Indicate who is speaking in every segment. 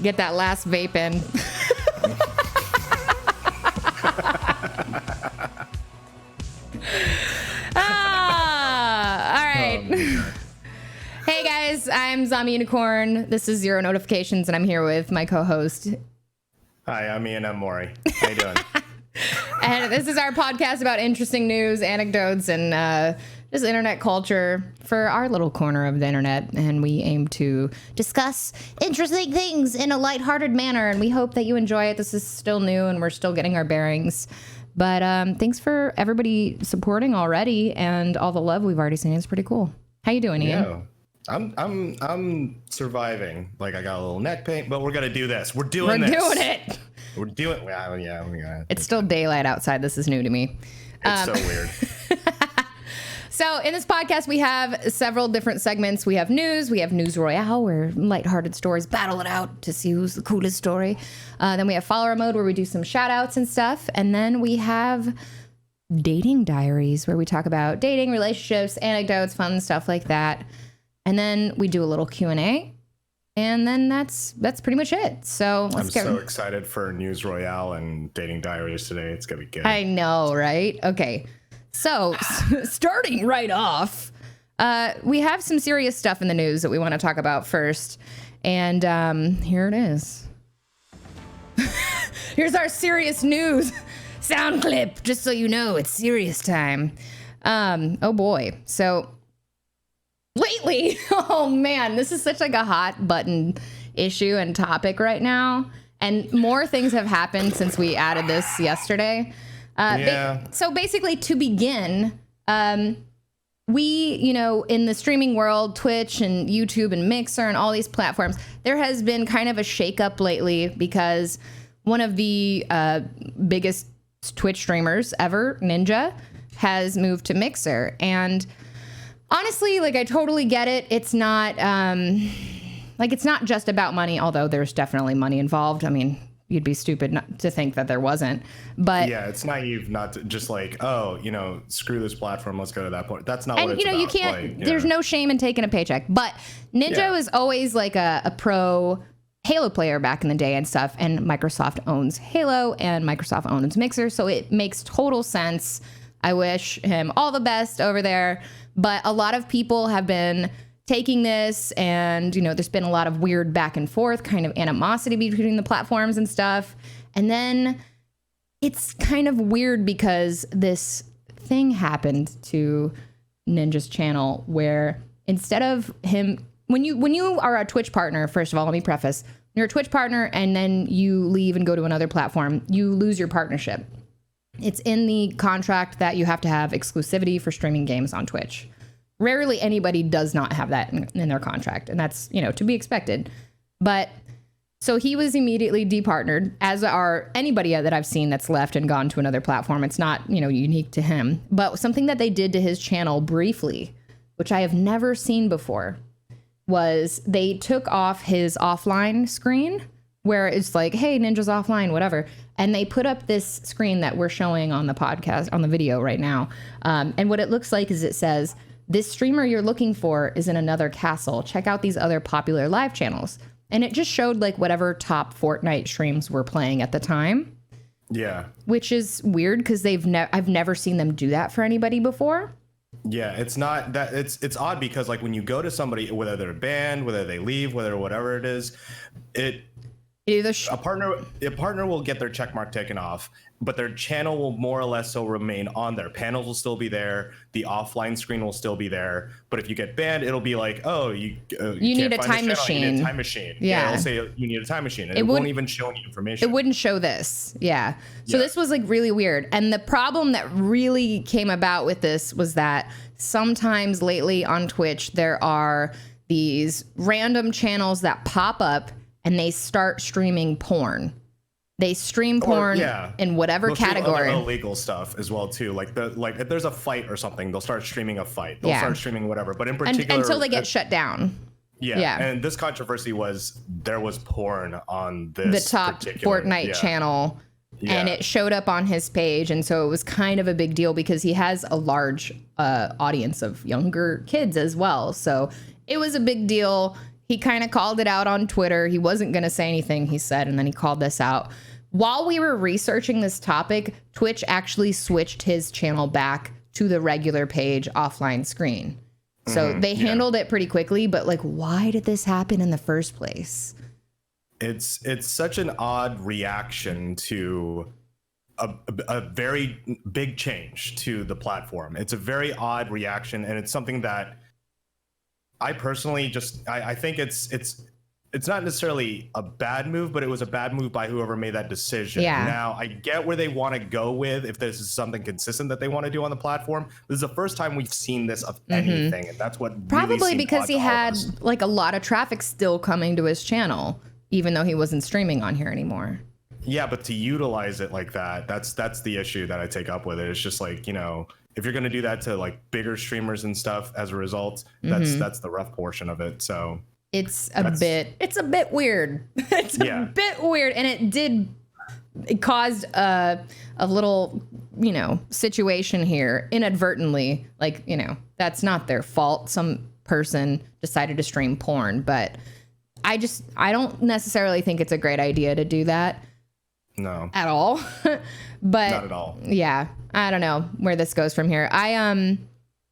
Speaker 1: Get that last vape in. All right. Hey guys, I'm ZombiUnicorn. This is Zero Notifications, and I'm here with my co-host.
Speaker 2: Hi, I'm IanMMori. How you doing?
Speaker 1: And this is our podcast about interesting news, anecdotes, and just internet culture for our little corner of the internet. And we aim to discuss interesting things in a lighthearted manner. And we hope that you enjoy it. This is still new, and we're still getting our bearings. But thanks for everybody supporting already, and all the love we've already seen. It's pretty cool. How you doing, Ian?
Speaker 2: Yeah. I'm surviving. Like, I got a little neck pain, but we're gonna do this. We're doing
Speaker 1: it.
Speaker 2: We're doing. Well, yeah.
Speaker 1: It's still daylight outside. This is new to me.
Speaker 2: It's so weird.
Speaker 1: So in this podcast, we have several different segments. We have news Royale, where lighthearted stories battle it out to see who's the coolest story. Then we have follower mode, where we do some shout outs and stuff. And then we have dating diaries, where we talk about dating, relationships, anecdotes, fun stuff like that. And then we do a little Q&A. And then that's pretty much it. So
Speaker 2: I'm so excited for News Royale and dating diaries today. It's gonna be good.
Speaker 1: I know, right? Okay. So starting right off, we have some serious stuff in the news that we want to talk about first. And here it is. Here's our serious news sound clip, just so you know it's serious time. Oh boy. So lately, oh man, this is such like a hot button issue and topic right now. And more things have happened since we added this yesterday. So basically, to begin, we, in the streaming world, Twitch and YouTube and Mixer and all these platforms, there has been kind of a shakeup lately because one of the biggest Twitch streamers ever, Ninja, has moved to Mixer. And honestly, like, I totally get it. It's not it's not just about money, although there's definitely money involved. I mean, you'd be stupid not to think that there wasn't. But
Speaker 2: yeah, it's naive not to just like, screw this platform, let's go to that point. That's not what it's
Speaker 1: about. And you can't,
Speaker 2: like,
Speaker 1: there's no shame in taking a paycheck. But Ninja was always like a pro Halo player back in the day and stuff. And Microsoft owns Halo and Microsoft owns Mixer. So it makes total sense. I wish him all the best over there. But a lot of people have been taking this, and there's been a lot of weird back and forth kind of animosity between the platforms and stuff. And then it's kind of weird because this thing happened to Ninja's channel where instead of him, when you are a Twitch partner, first of all, let me preface, you're a Twitch partner and then you leave and go to another platform, you lose your partnership. It's in the contract that you have to have exclusivity for streaming games on Twitch. Rarely anybody does not have that in their contract, and that's, to be expected. But so he was immediately departnered, as are anybody that I've seen that's left and gone to another platform. It's not, unique to him. But something that they did to his channel briefly, which I have never seen before, was they took off his offline screen where it's like, hey, Ninja's offline, whatever. And they put up this screen that we're showing on the podcast, on the video right now. And what it looks like is it says, this streamer you're looking for is in another castle. Check out these other popular live channels. And it just showed like whatever top Fortnite streams were playing at the time.
Speaker 2: Yeah.
Speaker 1: Which is weird because I've never seen them do that for anybody before.
Speaker 2: Yeah, it's not that it's odd because like when you go to somebody, whether they're banned, whether they leave, whatever it is, a partner will get their check mark taken off, but their channel will more or less still remain on there. Panels will still be there. The offline screen will still be there. But if you get banned, it'll be like, oh, you
Speaker 1: need a time machine.
Speaker 2: You need a time machine.
Speaker 1: Yeah.
Speaker 2: It'll say you need a time machine. And it won't even show any information.
Speaker 1: It wouldn't show this. Yeah. So this was like really weird. And the problem that really came about with this was that sometimes lately on Twitch, there are these random channels that pop up and they start streaming porn. They stream porn in whatever category.
Speaker 2: Other illegal stuff as well too. Like if there's a fight or something, they'll start streaming a fight. They'll start streaming whatever. But in particular,
Speaker 1: until they get shut down.
Speaker 2: Yeah. And this controversy was there was porn on this
Speaker 1: the top Fortnite channel. Yeah. And it showed up on his page. And so it was kind of a big deal because he has a large audience of younger kids as well. So it was a big deal. he kind of called it out on Twitter. He wasn't going to say anything, he said, and then he called this out. While we were researching this topic, Twitch actually switched his channel back to the regular page offline screen. So they handled it pretty quickly, but like, why did this happen in the first place?
Speaker 2: It's such an odd reaction to a very big change to the platform. It's a very odd reaction, and it's something that I personally I think it's not necessarily a bad move, but it was a bad move by whoever made that decision.
Speaker 1: Yeah.
Speaker 2: Now, I get where they want to go with if this is something consistent that they want to do on the platform. This is the first time we've seen this of anything, and that's what
Speaker 1: probably
Speaker 2: really
Speaker 1: because he had like a lot of traffic still coming to his channel, even though he wasn't streaming on here anymore.
Speaker 2: Yeah, but to utilize it like that, that's the issue that I take up with it. It's just like, you know, if you're going to do that to like bigger streamers and stuff as a result, that's the rough portion of it. So
Speaker 1: it's a bit weird. It's a bit weird. And it caused a little, you know, situation here inadvertently. Like, you know, that's not their fault. Some person decided to stream porn, but I don't necessarily think it's a great idea to do that.
Speaker 2: No.
Speaker 1: At all. But
Speaker 2: not at all.
Speaker 1: Yeah. I don't know where this goes from here.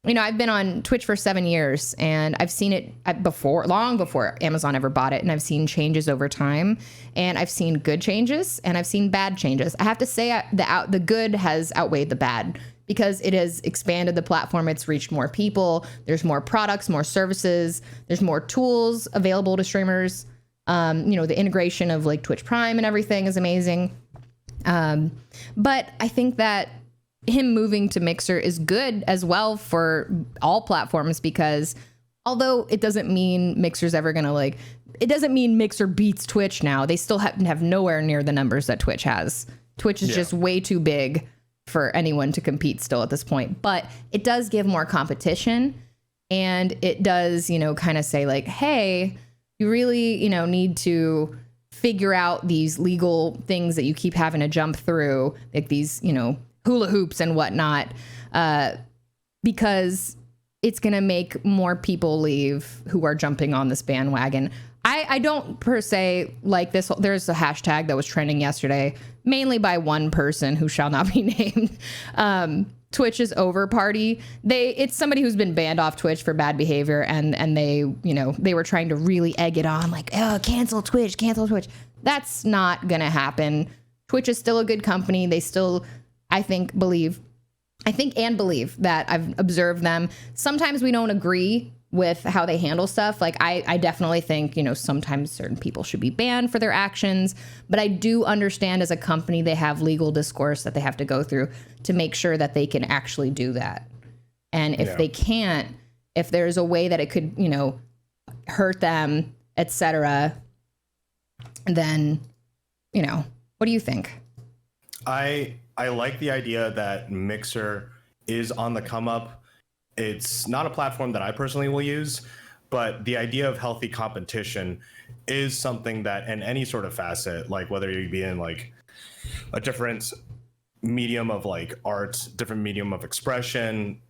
Speaker 1: You know, I've been on Twitch for 7 years, and I've seen it long before Amazon ever bought it, and I've seen changes over time, and I've seen good changes, and I've seen bad changes. I have to say the good has outweighed the bad because it has expanded the platform. It's reached more people. There's more products, more services. There's more tools available to streamers. You know, the integration of like Twitch Prime and everything is amazing. But I think that him moving to Mixer is good as well for all platforms, because although it doesn't mean Mixer's ever going to it doesn't mean Mixer beats Twitch now. They still have nowhere near the numbers that Twitch has. Twitch is just way too big for anyone to compete still at this point, but it does give more competition, and it does, you know, kind of say like, hey, you really, you know, need to figure out these legal things that you keep having to jump through, like these, you know, hula hoops and whatnot, because it's going to make more people leave who are jumping on this bandwagon. I don't per se like this. There's a hashtag that was trending yesterday, mainly by one person who shall not be named. Twitch is over party. It's somebody who's been banned off Twitch for bad behavior, and they, you know, they were trying to really egg it on, like, oh, cancel Twitch. That's not gonna happen. Twitch is still a good company. They still, I think believe that I've observed them. Sometimes we don't agree with how they handle stuff. Like I definitely think, you know, sometimes certain people should be banned for their actions, but I do understand as a company, they have legal discourse that they have to go through to make sure that they can actually do that. And if they can't, if there's a way that it could, you know, hurt them, etc., then, you know, what do you think?
Speaker 2: I like the idea that Mixer is on the come up. It's not a platform that I personally will use, but the idea of healthy competition is something that in any sort of facet, like whether you be in like a different medium of like art, different medium of expression,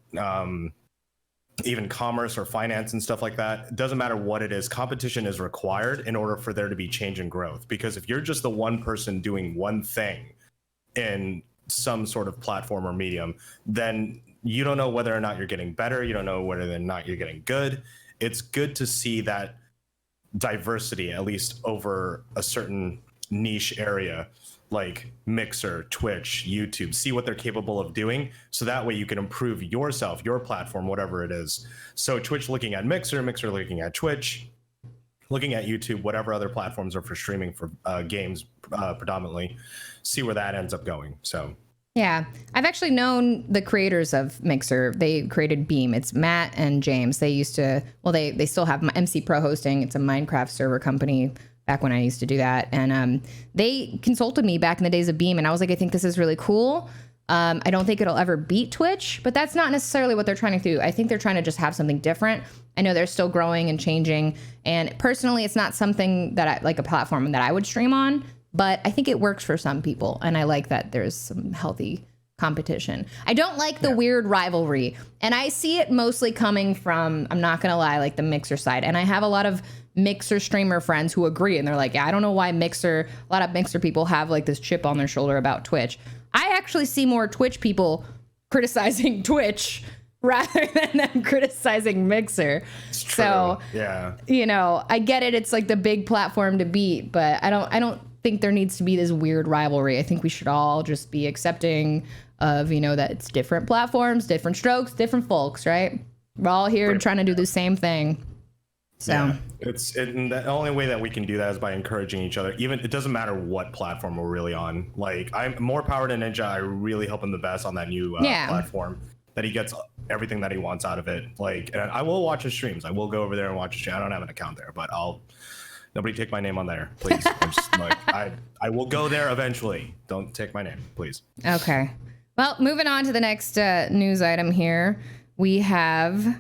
Speaker 2: even commerce or finance and stuff like that, it doesn't matter what it is, competition is required in order for there to be change and growth. Because if you're just the one person doing one thing in some sort of platform or medium, then you don't know whether or not you're getting better. You don't know whether or not you're getting good. It's good to see that diversity, at least over a certain niche area like Mixer, Twitch, YouTube, see what they're capable of doing. So that way you can improve yourself, your platform, whatever it is. So Twitch looking at Mixer, Mixer looking at Twitch, looking at YouTube, whatever other platforms are for streaming for games predominantly, see where that ends up going. So
Speaker 1: yeah, I've actually known the creators of Mixer. They created Beam. It's Matt and James. They used to, well, they still have MC Pro Hosting. It's a Minecraft server company back when I used to do that. And they consulted me back in the days of Beam. And I was like, I think this is really cool. I don't think it'll ever beat Twitch, but that's not necessarily what they're trying to do. I think they're trying to just have something different. I know they're still growing and changing. And personally, it's not something that like a platform that I would stream on. But I think it works for some people, and I like that there's some healthy competition. I don't like the weird rivalry. And I see it mostly coming from, I'm not going to lie, like the Mixer side. And I have a lot of Mixer streamer friends who agree. And they're like, yeah, I don't know why a lot of Mixer people have like this chip on their shoulder about Twitch. I actually see more Twitch people criticizing Twitch rather than them criticizing Mixer.
Speaker 2: It's true.
Speaker 1: So,
Speaker 2: yeah,
Speaker 1: you know, I get it. It's like the big platform to beat, but I don't think there needs to be this weird rivalry. I think we should all just be accepting of, you know, that it's different platforms, different strokes, different folks, right? We're all here trying to do the same thing. So
Speaker 2: yeah, and the only way that we can do that is by encouraging each other. Even it doesn't matter what platform we're really on. Like, I'm more power to Ninja. I really hope him the best on that new platform, that he gets everything that he wants out of it. Like, and I will watch his streams. I will go over there and watch his stream. I don't have an account there, but nobody take my name on there, please. I'm just like, I will go there eventually. Don't take my name, please.
Speaker 1: Okay. Well, moving on to the next news item here, we have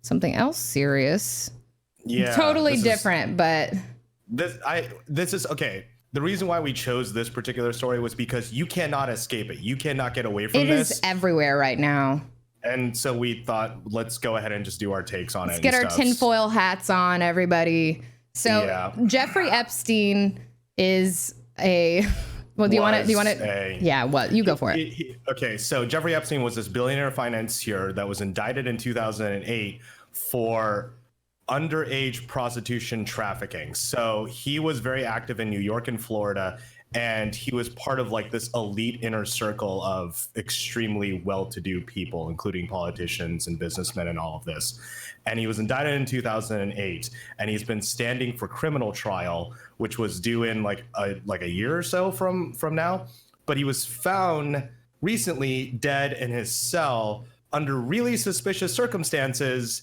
Speaker 1: something else serious.
Speaker 2: Yeah,
Speaker 1: totally different, but
Speaker 2: this is okay. The reason why we chose this particular story was because you cannot escape it. You cannot get away from this.
Speaker 1: It is everywhere right now.
Speaker 2: And so we thought, let's go ahead and just do our takes on it.
Speaker 1: Let's get our tinfoil hats on, everybody. So Jeffrey Epstein is a. Well, do you want to? Yeah, what? You go for it.
Speaker 2: Okay, so Jeffrey Epstein was this billionaire financier that was indicted in 2008 for underage prostitution trafficking. So he was very active in New York and Florida, and he was part of like this elite inner circle of extremely well-to-do people, including politicians and businessmen and all of this. And he was indicted in 2008, and he's been standing for criminal trial, which was due in like a year or so from now. But he was found recently dead in his cell under really suspicious circumstances.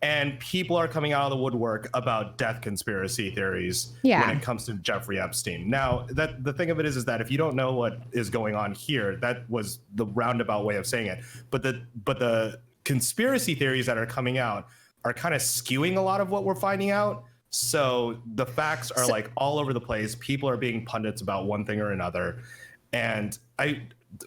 Speaker 2: And people are coming out of the woodwork about death conspiracy theories when it comes to Jeffrey Epstein. Now, the thing of it is that if you don't know what is going on here, that was the roundabout way of saying it. But the conspiracy theories that are coming out are kind of skewing a lot of what we're finding out. So the facts are like all over the place. People are being pundits about one thing or another. And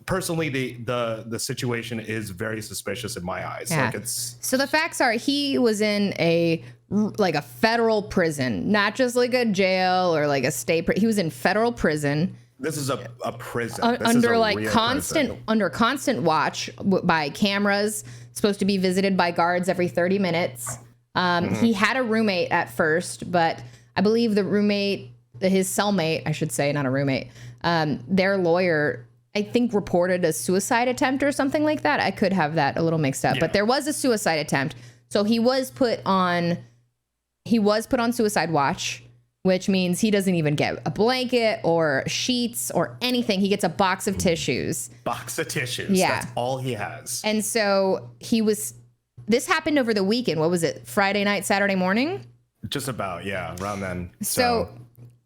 Speaker 2: personally, the situation is very suspicious in my eyes.
Speaker 1: Yeah.
Speaker 2: Like
Speaker 1: so the facts are he was in a federal prison, not just like a jail or like a state. He was in federal prison.
Speaker 2: This is a prison
Speaker 1: under like constant watch by cameras. Supposed to be visited by guards every 30 minutes. He had a roommate at first, but I believe the roommate, his cellmate, I should say, not a roommate, their lawyer, I think, reported a suicide attempt or something like that. I could have that a little mixed up, but there was a suicide attempt. So he was put on suicide watch, which means he doesn't even get a blanket or sheets or anything. He gets a box of tissues.
Speaker 2: Yeah. That's all he has.
Speaker 1: And so this happened over the weekend. What was it? Friday night, Saturday morning?
Speaker 2: Just about, yeah, around then.
Speaker 1: So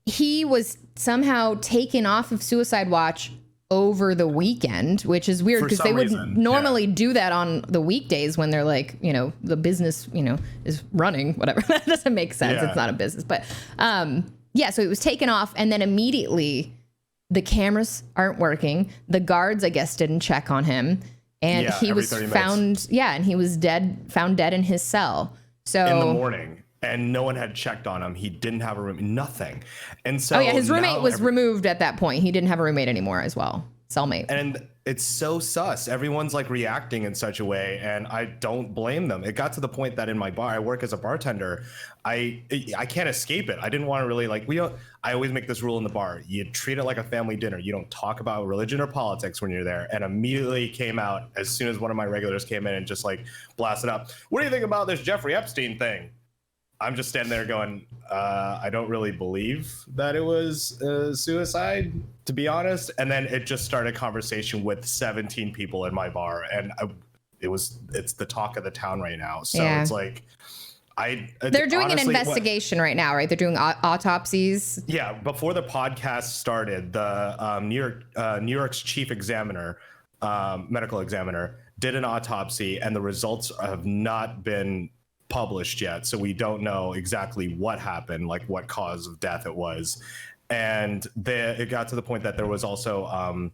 Speaker 1: he was somehow taken off of suicide watch over the weekend, which is weird because they would normally do that on the weekdays when they're like, you know, the business, you know, is running, whatever. That doesn't make sense. It's not a business. But so it was taken off, and then immediately the cameras aren't working. The guards, I guess, didn't check on him. And he was found, and he was found dead in his cell. So
Speaker 2: in the morning. And no one had checked on him. He didn't have a roommate, nothing. And so
Speaker 1: his roommate was removed at that point. He didn't have a roommate anymore as well. Cellmate.
Speaker 2: And it's so sus. Everyone's like reacting in such a way, and I don't blame them. It got to the point that in my bar, I work as a bartender, I can't escape it. I didn't want to really I always make this rule in the bar. You treat it like a family dinner. You don't talk about religion or politics when you're there. And immediately came out as soon as one of my regulars came in and just like blasted up. What do you think about this Jeffrey Epstein thing? I'm just standing there going, I don't really believe that it was suicide, to be honest. And then it just started a conversation with 17 people in my bar, and it's the talk of the town right now. So it's like,
Speaker 1: they're doing an investigation right now, right? They're doing autopsies.
Speaker 2: Yeah, before the podcast started, the New York's chief examiner, medical examiner, did an autopsy, and the results have not been published yet, so we don't know exactly what happened, like what cause of death it was. And it got to the point that there was also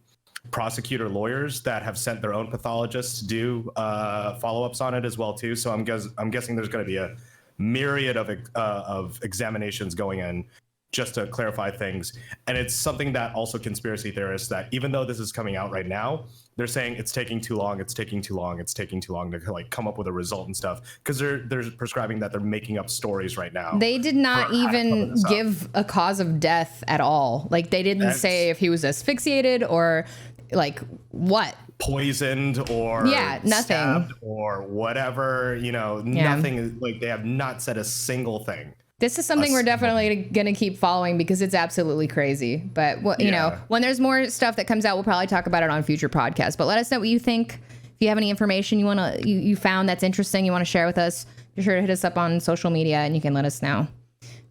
Speaker 2: prosecutor lawyers that have sent their own pathologists to do follow-ups on it as well too. So I'm guessing there's going to be a myriad of examinations going in just to clarify things. And it's something that also conspiracy theorists, that even though this is coming out right now, they're saying it's taking too long to like come up with a result and stuff, because they're prescribing that they're making up stories right now.
Speaker 1: They did not even give a cause of death at all. Like they didn't say if he was asphyxiated or like what,
Speaker 2: poisoned or
Speaker 1: nothing
Speaker 2: stabbed or whatever, nothing. Like they have not said a single thing.
Speaker 1: This is something we're definitely going to keep following because it's absolutely crazy. But, you know, when there's more stuff that comes out, we'll probably talk about it on future podcasts. But let us know what you think. If you have any information you found that's interesting, you want to share with us, be sure to hit us up on social media and you can let us know.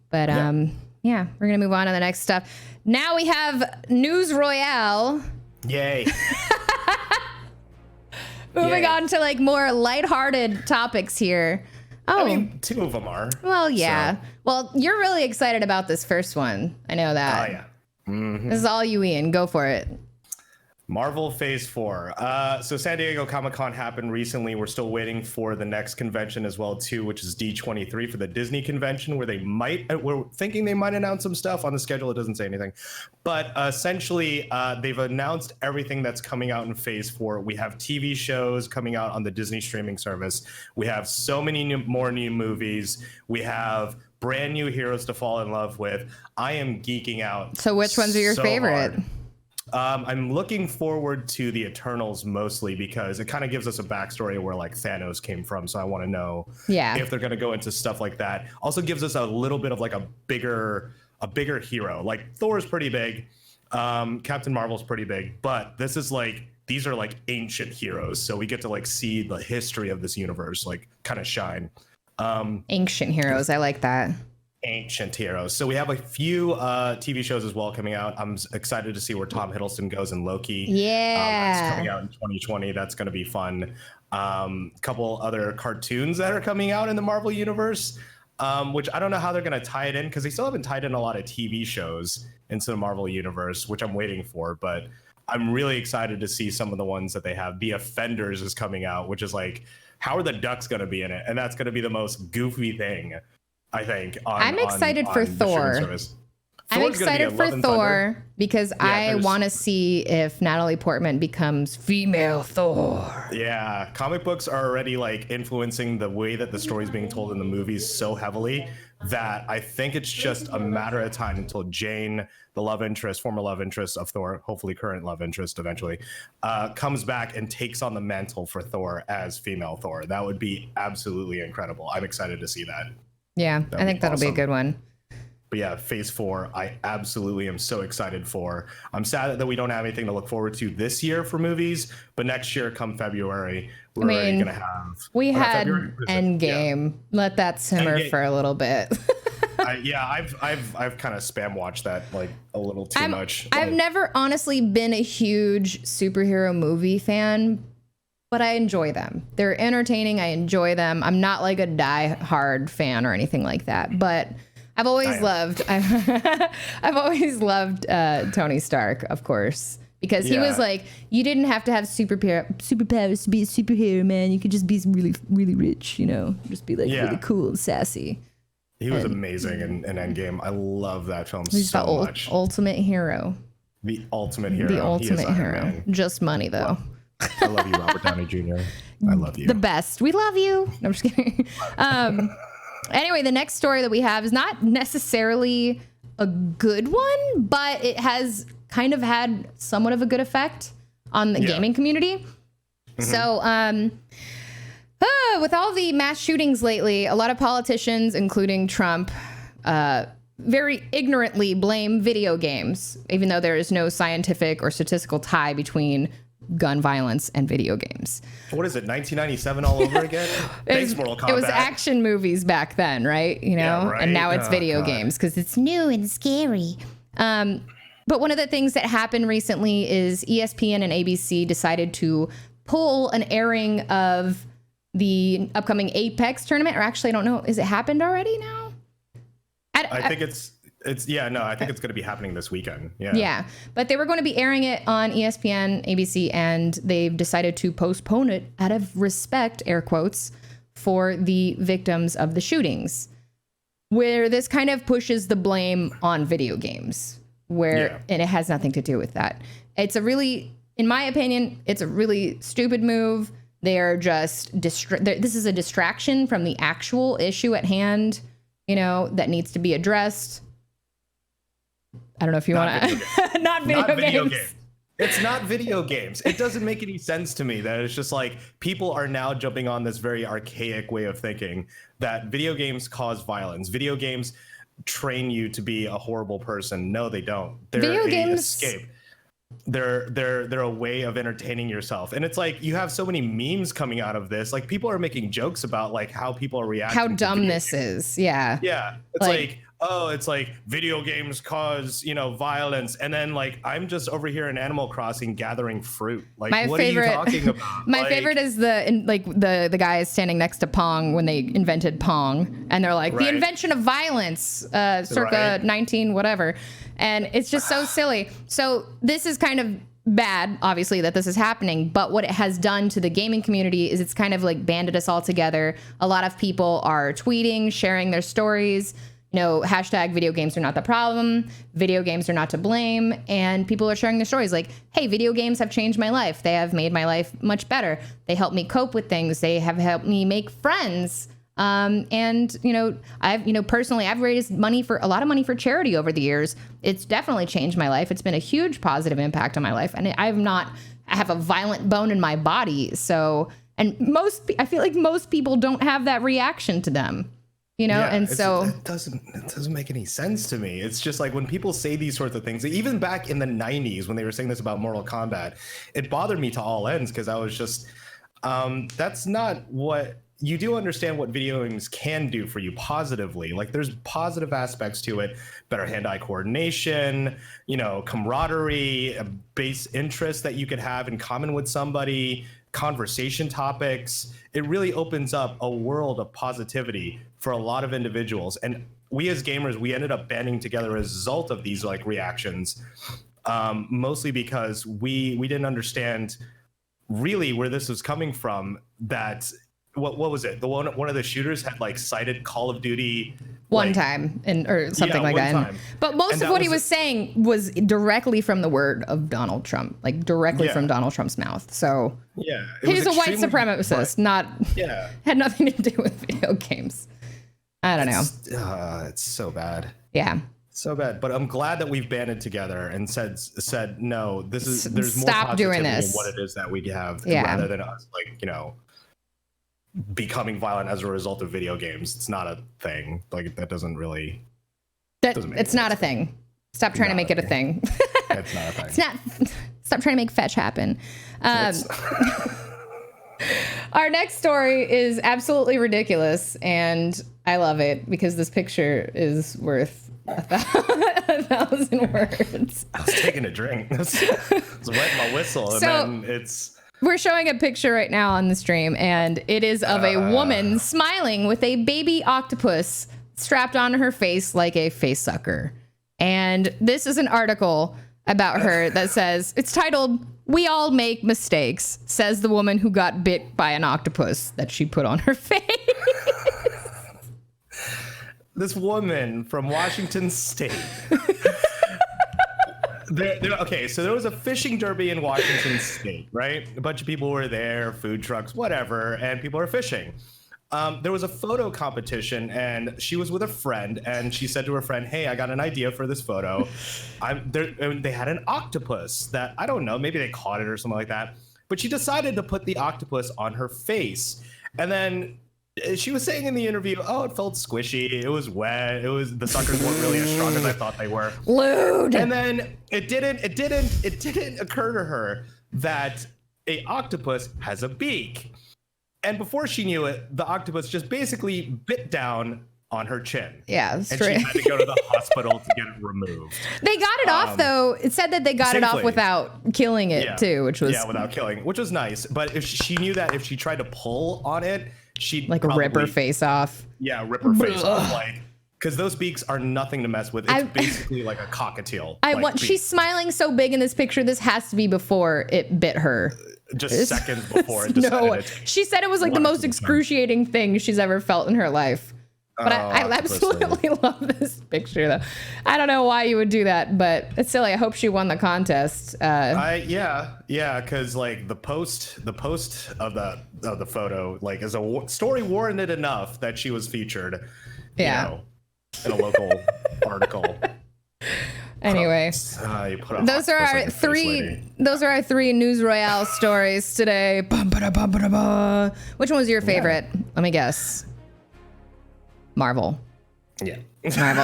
Speaker 1: But, we're going to move on to the next stuff. Now we have News Royale.
Speaker 2: Yay.
Speaker 1: Moving on to like more lighthearted topics here. Oh,
Speaker 2: I mean, 2 of them are.
Speaker 1: Well, yeah. So. Well, you're really excited about this first one. I know that.
Speaker 2: Oh, yeah. Mm-hmm.
Speaker 1: This is all you, Ian. Go for it.
Speaker 2: Marvel Phase 4. So San Diego Comic-Con happened recently. We're still waiting for the next convention as well, too, which is D23 for the Disney convention, where we're thinking they might announce some stuff on the schedule. It doesn't say anything. But essentially, they've announced everything that's coming out in Phase 4. We have TV shows coming out on the Disney streaming service. We have so many more new movies. We have brand new heroes to fall in love with. I am geeking out.
Speaker 1: So which ones are your favorite?
Speaker 2: Hard. I'm looking forward to the Eternals mostly because it kind of gives us a backstory of where like Thanos came from. So I want to know if they're going to go into stuff like that. Also gives us a little bit of like a bigger hero. Like Thor is pretty big. Captain Marvel's pretty big, but this is like, these are like ancient heroes. So we get to like see the history of this universe, like kind of shine.
Speaker 1: Ancient heroes. I like that.
Speaker 2: Ancient heroes. So we have a few TV shows as well coming out. I'm excited to see where Tom Hiddleston goes in Loki. That's coming out in 2020. That's going to be fun. Couple other cartoons that are coming out in the Marvel universe, which I don't know how they're going to tie it in, because they still haven't tied in a lot of TV shows into the Marvel universe, which I'm waiting for. But I'm really excited to see some of the ones that they have. The Offenders is coming out, which is like, how are the Ducks going to be in it? And that's going to be the most goofy thing, I think.
Speaker 1: I'm excited for Thor. I'm excited for Thor because I want to see if Natalie Portman becomes female Thor.
Speaker 2: Yeah, comic books are already like influencing the way that the story's being told in the movies so heavily that I think it's just a matter of time until Jane, the love interest, former love interest of Thor, hopefully current love interest eventually, comes back and takes on the mantle for Thor as female Thor. That would be absolutely incredible. I'm excited to see that.
Speaker 1: Yeah, I think that'll be a good one.
Speaker 2: But yeah, Phase 4, I absolutely am so excited for. I'm sad that we don't have anything to look forward to this year for movies, but next year, come February, we're already going to have...
Speaker 1: We had Endgame. Yeah. Let that simmer for a little bit.
Speaker 2: I've kind of spam watched that like a little too much.
Speaker 1: I've never honestly been a huge superhero movie fan, but I enjoy them. They're entertaining. I enjoy them. I'm not like a die-hard fan or anything like that, but I've always loved Tony Stark, of course, because he was like, you didn't have to have superpowers to be a superhero, man. You could just be really, really rich, just be like really cool and sassy.
Speaker 2: He was amazing in Endgame. I love that film so much.
Speaker 1: Ultimate hero.
Speaker 2: The ultimate hero.
Speaker 1: The ultimate hero. Just money, though.
Speaker 2: I love you, Robert Downey Jr. I love you.
Speaker 1: The best. We love you. No, I'm just kidding. Anyway, the next story that we have is not necessarily a good one, but it has kind of had somewhat of a good effect on the gaming community. Mm-hmm. So, with all the mass shootings lately, a lot of politicians, including Trump, very ignorantly blame video games, even though there is no scientific or statistical tie between gun violence and video games.
Speaker 2: What is it, 1997 all over again? Thanks, Mortal Kombat.
Speaker 1: It was action movies back then, right? Yeah, right. And now it's video games because it's new and scary. But one of the things that happened recently is ESPN and ABC decided to pull an airing of the upcoming Apex tournament, or actually, I don't know, is it happened already now?
Speaker 2: I think it's I think it's going to be happening this weekend.
Speaker 1: Yeah, but they were going to be airing it on ESPN, ABC, and they've decided to postpone it out of respect, air quotes, for the victims of the shootings, where this kind of pushes the blame on video games, and it has nothing to do with that. It's in my opinion, it's a really stupid move. They are just this is a distraction from the actual issue at hand, that needs to be addressed. I don't know if you want to. Not video games.
Speaker 2: It's not video games. It doesn't make any sense to me that it's just like people are now jumping on this very archaic way of thinking that video games cause violence. Video games train you to be a horrible person. No, they don't. They're escape. They're a way of entertaining yourself. And it's like you have so many memes coming out of this. Like people are making jokes about like how people are reacting.
Speaker 1: How dumb this is. Yeah.
Speaker 2: Yeah. It's like it's like video games cause, violence. And then like, I'm just over here in Animal Crossing gathering fruit. Like, what are you talking about?
Speaker 1: My favorite is the guys standing next to Pong when they invented Pong. And they're like, the invention of violence, circa 19, whatever. And it's just so silly. So this is kind of bad, obviously, that this is happening. But what it has done to the gaming community is it's kind of like banded us all together. A lot of people are tweeting, sharing their stories. Hashtag video games are not the problem. Video games are not to blame. And people are sharing their stories like, hey, video games have changed my life. They have made my life much better. They help me cope with things. They have helped me make friends. And I've personally, I've raised a lot of money for charity over the years. It's definitely changed my life. It's been a huge positive impact on my life. And I have a violent bone in my body. So, and I feel like most people don't have that reaction to them. And so
Speaker 2: it doesn't make any sense to me. It's just like when people say these sorts of things, even back in the 90s when they were saying this about Mortal Kombat, it bothered me to all ends because I was just, that's not what you do. Understand what video games can do for you positively. Like there's positive aspects to it, better hand-eye coordination, camaraderie, a base interest that you could have in common with somebody, conversation topics. It really opens up a world of positivity for a lot of individuals. And we as gamers, we ended up banding together as a result of these like reactions, mostly because we didn't understand really where this was coming from. That what was it? One of the shooters had like cited Call of Duty
Speaker 1: one time or something like that.
Speaker 2: Time.
Speaker 1: But most of what he was saying was directly from the word of Donald Trump, like directly from Donald Trump's mouth. So he's a white supremacist, had nothing to do with video games. I don't know.
Speaker 2: It's so bad.
Speaker 1: Yeah.
Speaker 2: So bad. But I'm glad that we've banded together and said no, there's more
Speaker 1: stop doing this.
Speaker 2: In what it is that we have rather than us becoming violent as a result of video games. It's not a thing. Like that doesn't really
Speaker 1: it's not a thing. Stop trying to make it a thing.
Speaker 2: It's not a thing.
Speaker 1: It's not. Stop trying to make fetch happen. Our next story is absolutely ridiculous, and I love it because this picture is worth a 1,000 words.
Speaker 2: I was taking a drink. I was wetting my whistle, and then
Speaker 1: We're showing a picture right now on the stream, and it is of a woman smiling with a baby octopus strapped onto her face like a face sucker. And this is an article about her that says, it's titled, "We All Make Mistakes," says the woman who got bit by an octopus that she put on her face.
Speaker 2: This woman from Washington State. Okay, so there was a fishing derby in Washington State, right? A bunch of people were there, food trucks, whatever, and people are fishing. There was a photo competition, and she was with a friend, and she said to her friend, "Hey, I got an idea for this photo." They had an octopus that, I don't know, maybe they caught it or something like that, but she decided to put the octopus on her face. And then she was saying in the interview, "Oh, it felt squishy. It was wet. The suckers weren't really as strong as I thought they were."
Speaker 1: Lewd.
Speaker 2: And then it didn't occur to her that a octopus has a beak. And before she knew it, the octopus just basically bit down on her chin.
Speaker 1: Yeah,
Speaker 2: and she had to go to the hospital to get it removed.
Speaker 1: They got it off, though. It said that they got it off without killing it, too, which was...
Speaker 2: Yeah, without killing it, which was nice. But if she knew that if she tried to pull on it, she'd
Speaker 1: rip her face off.
Speaker 2: Yeah, rip her face off. Like, because those beaks are nothing to mess with. It's basically like a cockatiel.
Speaker 1: She's smiling so big in this picture. This has to be before it bit her.
Speaker 2: Just seconds before it decided.
Speaker 1: She said it was like the most excruciating thing she's ever felt in her life. But I absolutely love this picture, though. I don't know why you would do that, but it's silly. I hope she won the contest.
Speaker 2: Because like the post of the photo like is a story warranted enough that she was featured. You know, in a local article.
Speaker 1: Anyway, those are our three News Royale stories today. Which one was your favorite? Let me guess. Marvel.
Speaker 2: Yeah.
Speaker 1: Marvel.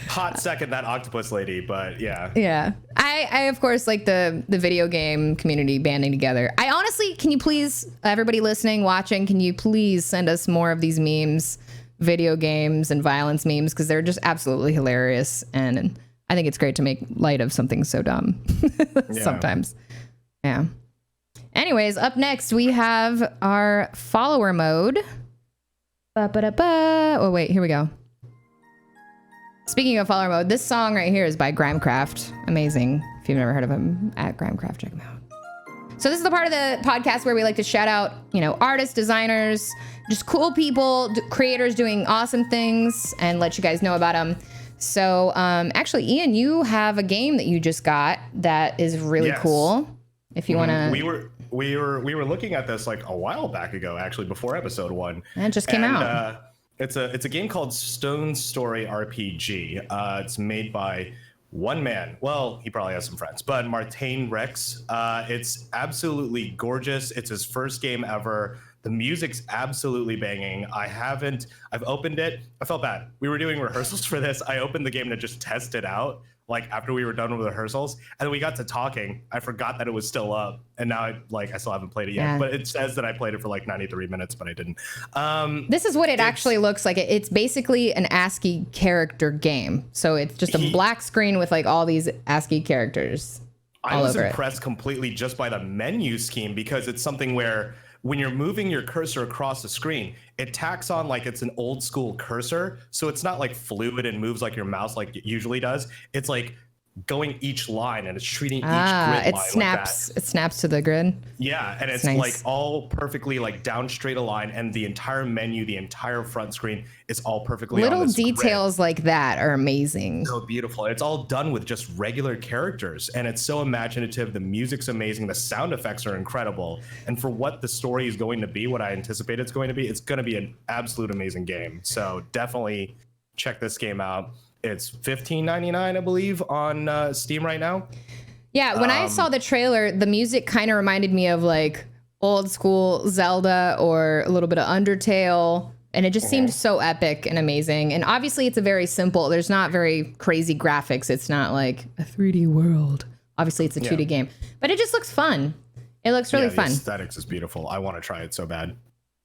Speaker 2: Hot second, that Octopus Lady, but yeah.
Speaker 1: Yeah. I of course like the video game community banding together. I honestly, can you please, everybody listening, watching, can you please send us more of these memes, video games and violence memes, because they're just absolutely hilarious, and I think it's great to make light of something so dumb sometimes. Yeah. Anyways, up next we have our follower mode. Oh wait, here we go. Speaking of follower mode, this song right here is by Grimecraft. Amazing. If you've never heard of him, at Grimecraft, check him out. So this is the part of the podcast where we like to shout out, artists, designers, just cool people, creators doing awesome things, and let you guys know about them. So actually, Ian, you have a game that you just got that is really cool. If you want to...
Speaker 2: We were looking at this like a while back ago, actually, before episode 1.
Speaker 1: And it just came out.
Speaker 2: It's a game called Stone Story RPG. It's made by one man. Well, he probably has some friends, but Martin Rex. It's absolutely gorgeous. It's his first game ever. The music's absolutely banging. I've opened it. I felt bad. We were doing rehearsals for this. I opened the game to just test it out, like after we were done with rehearsals, and then we got to talking. I forgot that it was still up, and now I still haven't played it yet. But it says that I played it for like 93 minutes, but I didn't.
Speaker 1: This is what it actually looks like. It's basically an ASCII character game. So it's just a black screen with like all these ASCII characters.
Speaker 2: I was impressed completely just by the menu scheme, because it's something where when you're moving your cursor across the screen, it tacks on like it's an old school cursor. So it's not like fluid and moves like your mouse like it usually does. It's like going each line, and it's treating each grid line like that.
Speaker 1: It snaps to the grid.
Speaker 2: Yeah, and it's nice. Like all perfectly like down straight a line, and the entire menu, the entire front screen is all perfectly
Speaker 1: little
Speaker 2: on this
Speaker 1: details
Speaker 2: grid.
Speaker 1: Like that are amazing.
Speaker 2: So beautiful. It's all done with just regular characters, and it's so imaginative. The music's amazing. The sound effects are incredible. And for what the story is going to be, what I anticipate it's going to be an absolute amazing game. So definitely check this game out. It's $15.99, I believe, on Steam right now.
Speaker 1: Yeah, when I saw the trailer, the music kind of reminded me of like old school Zelda or a little bit of Undertale, and it just seemed so epic and amazing. And obviously, it's a very simple. There's not very crazy graphics. It's not like a 3D world. Obviously, it's a 2D game, but it just looks fun. It looks really fun.
Speaker 2: The aesthetics is beautiful. I want to try it so bad.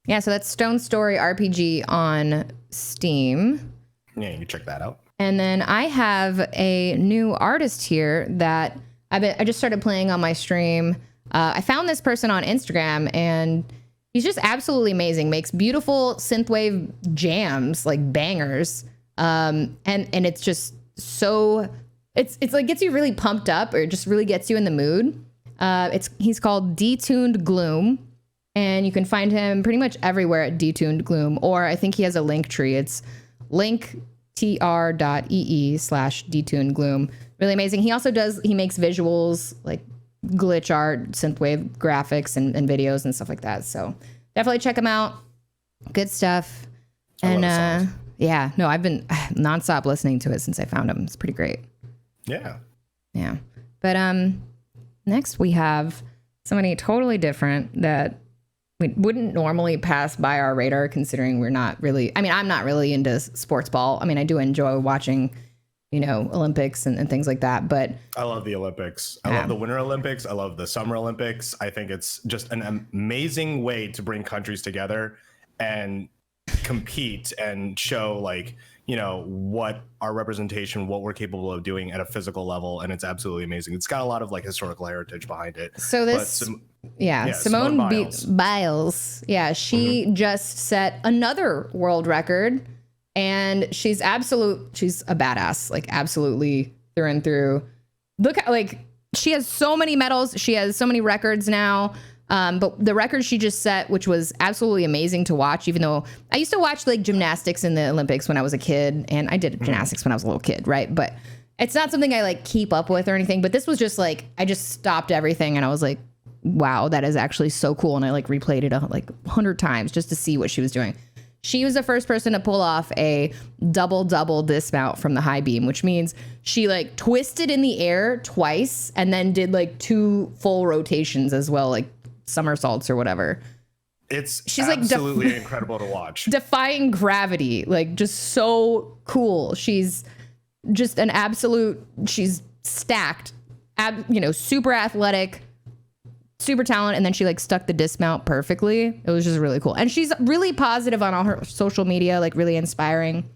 Speaker 1: Yeah, so that's Stone Story RPG on Steam.
Speaker 2: Yeah, you can check that out.
Speaker 1: And then I have a new artist here that I just started playing on my stream. I found this person on Instagram, and he's just absolutely amazing. Makes beautiful synthwave jams, like bangers. And it's just so it's like gets you really pumped up, or just really gets you in the mood. He's called Detuned Gloom, and you can find him pretty much everywhere at Detuned Gloom, or I think he has a link tree. It's linktr.ee/Detuned Gloom. Really amazing. He also makes visuals, like glitch art, synthwave graphics, and videos and stuff like that. So definitely check him out. Good stuff. And yeah, no, I've been nonstop listening to it since I found him. It's pretty great.
Speaker 2: Yeah.
Speaker 1: Yeah. But next we have somebody totally different that we wouldn't normally pass by our radar, considering I'm not really into sports ball. I mean, I do enjoy watching, Olympics and things like that, but
Speaker 2: I love the Olympics. I love the Winter Olympics. I love the Summer Olympics. I think it's just an amazing way to bring countries together and compete and show what our representation, what we're capable of doing at a physical level. And it's absolutely amazing. It's got a lot of historical heritage behind it.
Speaker 1: So Simone Biles. Yeah. She just set another world record, And she's a badass, like absolutely through and through. Look at, like, she has so many medals. She has so many records now. But the record she just set, which was absolutely amazing to watch, even though I used to watch like gymnastics in the Olympics when I was a kid, and I did gymnastics when I was a little kid, right? But it's not something I like keep up with or anything. But this was just like, I just stopped everything and I was like, wow, that is actually so cool. And I like replayed it like 100 times just to see what she was doing. She was the first person to pull off a double dismount from the high beam, which means she like twisted in the air twice and then did like 2 full rotations as well, like somersaults or whatever.
Speaker 2: She's absolutely like incredible to watch.
Speaker 1: Defying gravity, like just so cool. She's just an absolute, she's stacked, super athletic, super talent, and then she like stuck the dismount perfectly. It was just really cool. And she's really positive on all her social media, like really inspiring,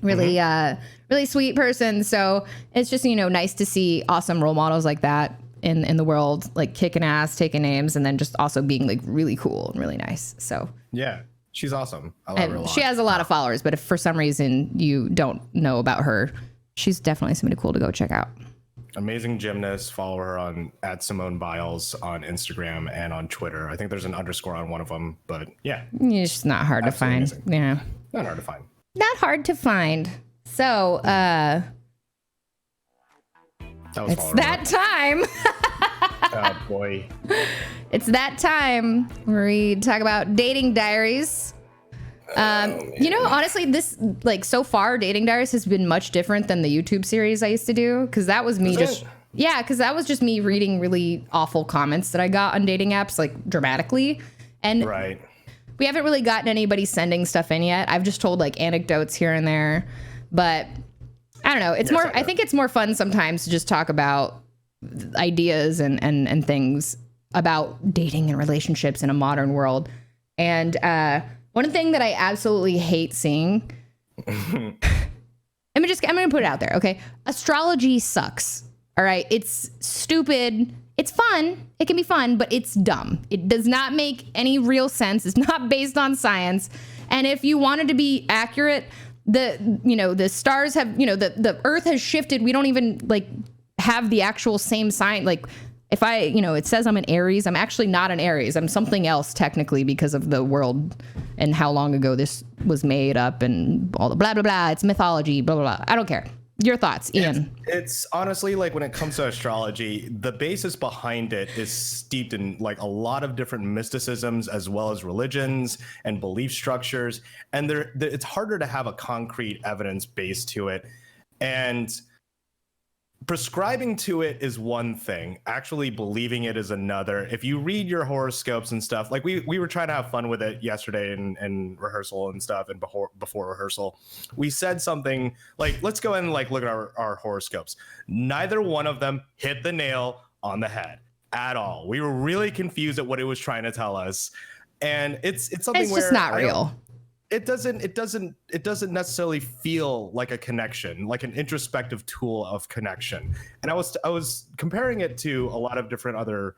Speaker 1: really really sweet person. So it's just, nice to see awesome role models like that in the world, like kicking ass, taking names, and then just also being like really cool and really nice. So
Speaker 2: yeah, she's awesome. I love her a lot.
Speaker 1: She has a lot of followers, but if for some reason you don't know about her, she's definitely somebody cool to go check out.
Speaker 2: Amazing gymnast. Follow her on @Simone Biles on Instagram and on Twitter. I think there's an underscore on one of them, but yeah.
Speaker 1: It's just not hard to find.
Speaker 2: Amazing.
Speaker 1: Yeah.
Speaker 2: Not hard to find.
Speaker 1: Not hard to find. So, it's that time.
Speaker 2: Oh boy.
Speaker 1: It's that time where we talk about dating diaries. Honestly, this, like, so far, Dating Diaries has been much different than the YouTube series I used to do. Because that was me because that was just me reading really awful comments that I got on dating apps, like, dramatically. And
Speaker 2: right.
Speaker 1: We haven't really gotten anybody sending stuff in yet. I've just told, like, anecdotes here and there. But I don't know. It's I think it's more fun sometimes to just talk about ideas and things about dating and relationships in a modern world. And, one thing that I absolutely hate seeing, I'm going to put it out there, okay? Astrology sucks, all right? It's stupid. It's fun. It can be fun, but it's dumb. It does not make any real sense. It's not based on science. And if you wanted to be accurate, the stars have, the earth has shifted. We don't even, like, have the actual same sign. Like, if it says I'm an Aries, I'm actually not an Aries. I'm something else technically because of the world and how long ago this was made up and all the blah, blah, blah. It's mythology, blah, blah, blah. I don't care. Your thoughts, Ian?
Speaker 2: It's honestly, like, when it comes to astrology, the basis behind it is steeped in like a lot of different mysticisms as well as religions and belief structures. And it's harder to have a concrete evidence base to it. And prescribing to it is one thing. Actually believing it is another. If you read your horoscopes and stuff, like we were trying to have fun with it yesterday in rehearsal and stuff, and before rehearsal, we said something like, let's go and like look at our horoscopes. Neither one of them hit the nail on the head at all. We were really confused at what it was trying to tell us. And it's something
Speaker 1: it's just not real.
Speaker 2: It doesn't necessarily feel like a connection, like an introspective tool of connection. And I was comparing it to a lot of different other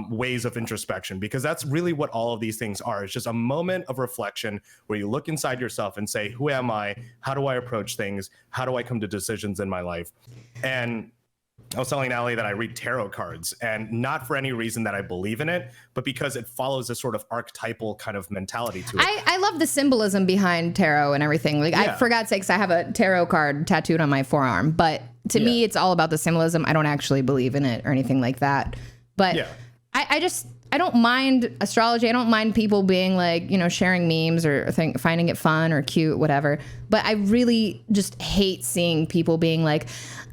Speaker 2: ways of introspection, because that's really what all of these things are. It's just a moment of reflection where you look inside yourself and say, who am I? How do I approach things? How do I come to decisions in my life? And I was telling Allie that I read tarot cards, and not for any reason that I believe in it, but because it follows a sort of archetypal kind of mentality to it.
Speaker 1: I love the symbolism behind tarot and everything. Like, yeah. I forgot to say, because I have a tarot card tattooed on my forearm, but to me, it's all about the symbolism. I don't actually believe in it or anything like that. But I don't mind astrology. I don't mind people being like, sharing memes or finding it fun or cute, whatever. But I really just hate seeing people being like,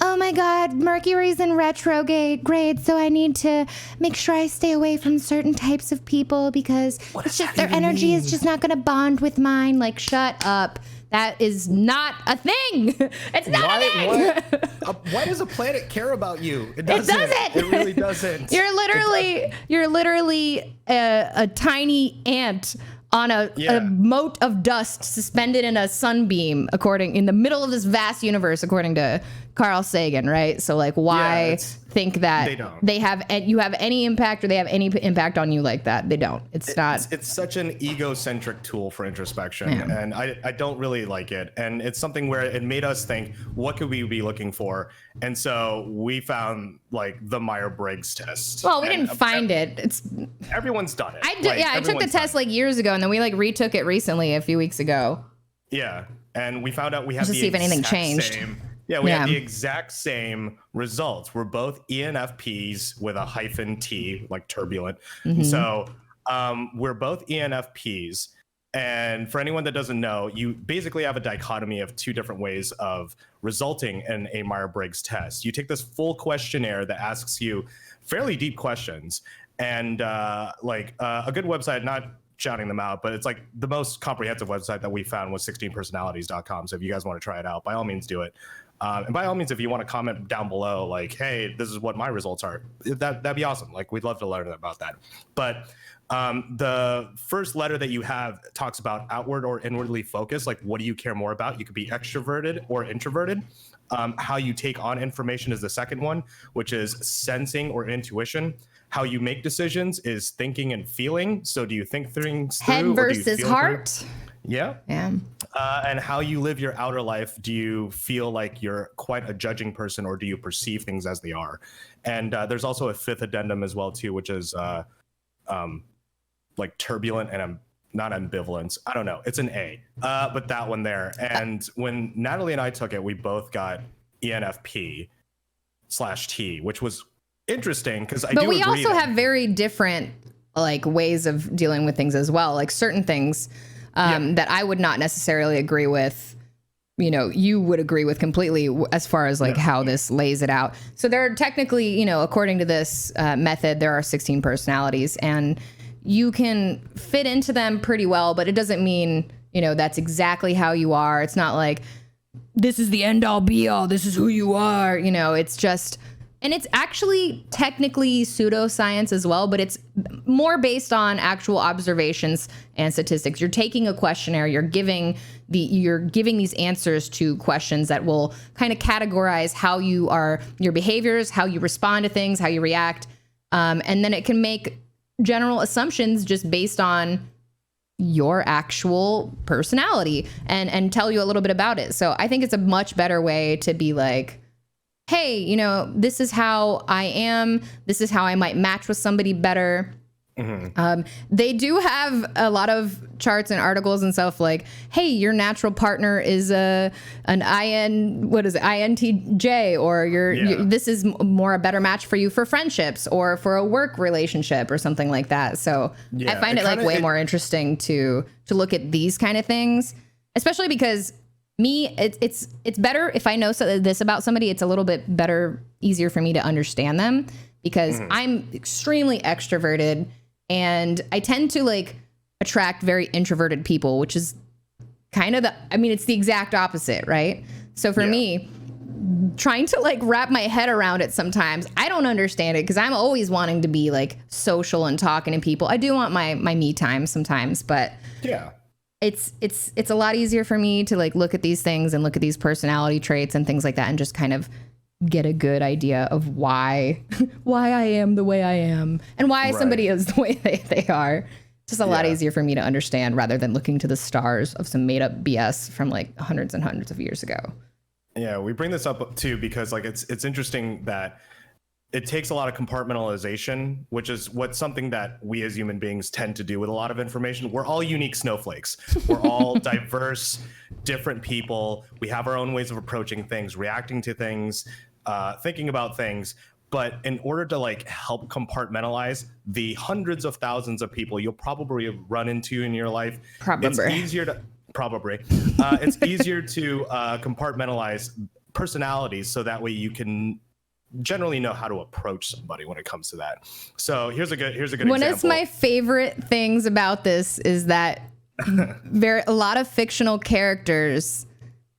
Speaker 1: oh my God, Mercury's in retrograde, so I need to make sure I stay away from certain types of people because it's just their energy is just not going to bond with mine. Like, shut up. That is not a thing. It's not a thing.
Speaker 2: Why does a planet care about you? It doesn't. It really doesn't.
Speaker 1: You're literally a tiny ant on a mote of dust suspended in a sunbeam, in the middle of this vast universe, according to Carl Sagan, right? So like, why think that you have any impact or they have any impact on you like that? They don't. It's
Speaker 2: such an egocentric tool for introspection, and I don't really like it. And it's something where it made us think, what could we be looking for? And so we found like the Myers-Briggs test.
Speaker 1: Well, we didn't find it.
Speaker 2: Everyone's done it.
Speaker 1: I took the test like years ago, and then we like retook it recently a few weeks ago.
Speaker 2: Yeah, and we found out we have
Speaker 1: to see if anything changed.
Speaker 2: We had the exact same results. We're both ENFPs with a hyphen T, like turbulent. Mm-hmm. So we're both ENFPs. And for anyone that doesn't know, you basically have a dichotomy of two different ways of resulting in a Myers-Briggs test. You take this full questionnaire that asks you fairly deep questions. And a good website, not shouting them out, but it's like the most comprehensive website that we found was 16personalities.com. So if you guys want to try it out, by all means do it. And by all means, if you want to comment down below, like, hey, this is what my results are, that'd be awesome. Like, we'd love to learn about that. But the first letter that you have talks about outward or inwardly focused. Like, what do you care more about? You could be extroverted or introverted. How you take on information is the second one, which is sensing or intuition. How you make decisions is thinking and feeling. So do you think things through?
Speaker 1: Head versus heart?
Speaker 2: Yeah. And how you live your outer life, do you feel like you're quite a judging person, or do you perceive things as they are? And there's also a fifth addendum as well, too, which is like turbulent and not ambivalence. I don't know. It's an A, but that one there. And when Natalie and I took it, we both got ENFP/T, which was interesting because
Speaker 1: But we also have very different like ways of dealing with things as well. Like certain things that I would not necessarily agree with, you would agree with completely as far as like how this lays it out. So there are technically, according to this method, there are 16 personalities, and you can fit into them pretty well, but it doesn't mean, that's exactly how you are. It's not like this is the end all be all. This is who you are. It's just, and it's actually technically pseudoscience as well, but it's more based on actual observations and statistics. You're taking a questionnaire, you're giving these answers to questions that will kind of categorize how you are, your behaviors, how you respond to things, how you react. And then it can make general assumptions just based on your actual personality and tell you a little bit about it. So I think it's a much better way to be like, hey, this is how I am. This is how I might match with somebody better. Mm-hmm. They do have a lot of charts and articles and stuff like, hey, your natural partner is an INTJ, or this is more a better match for you for friendships or for a work relationship or something like that. So I find it way more interesting to look at these kind of things, especially because it's better if I know this about somebody. It's a little bit better, easier for me to understand them because I'm extremely extroverted and I tend to like attract very introverted people, which is kind of it's the exact opposite, right? So for me, trying to like wrap my head around it sometimes, I don't understand it because I'm always wanting to be like social and talking to people. I do want my me time sometimes, but it's a lot easier for me to like look at these things and look at these personality traits and things like that and just kind of get a good idea of why I am the way I am and why somebody is the way they are. It's just a lot easier for me to understand rather than looking to the stars of some made up BS from like hundreds and hundreds of years ago.
Speaker 2: Yeah, we bring this up too because like it's interesting that it takes a lot of compartmentalization, which is something that we as human beings tend to do with a lot of information. We're all unique snowflakes. We're all diverse, different people. We have our own ways of approaching things, reacting to things, thinking about things. But in order to like help compartmentalize the hundreds of thousands of people you'll probably run into in your life, it's easier to compartmentalize personalities so that way you can generally know how to approach somebody when it comes to that. So here's a good example.
Speaker 1: One of my favorite things about this is that a lot of fictional characters